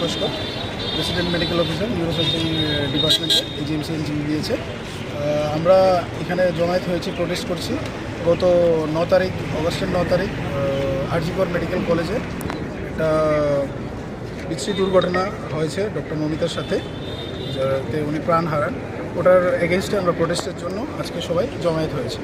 Laskar, president medical officer neurosurgery ডিপার্টমেন্টে AGMC NGB দিয়েছে। আমরা এখানে জমায়েত হয়েছি, প্রোটেস্ট করছি। গত 9 তারিখ, অগস্টের 9 তারিখ আরজিকর মেডিকেল কলেজে একটা বিশ্রী দুর্ঘটনা হয়েছে ডক্টর মমিতার সাথে, যাতে উনি প্রাণ হারান। ওটার এগেনস্টে আমরা প্রোটেস্টের জন্য আজকে সবাই জমায়েত হয়েছে।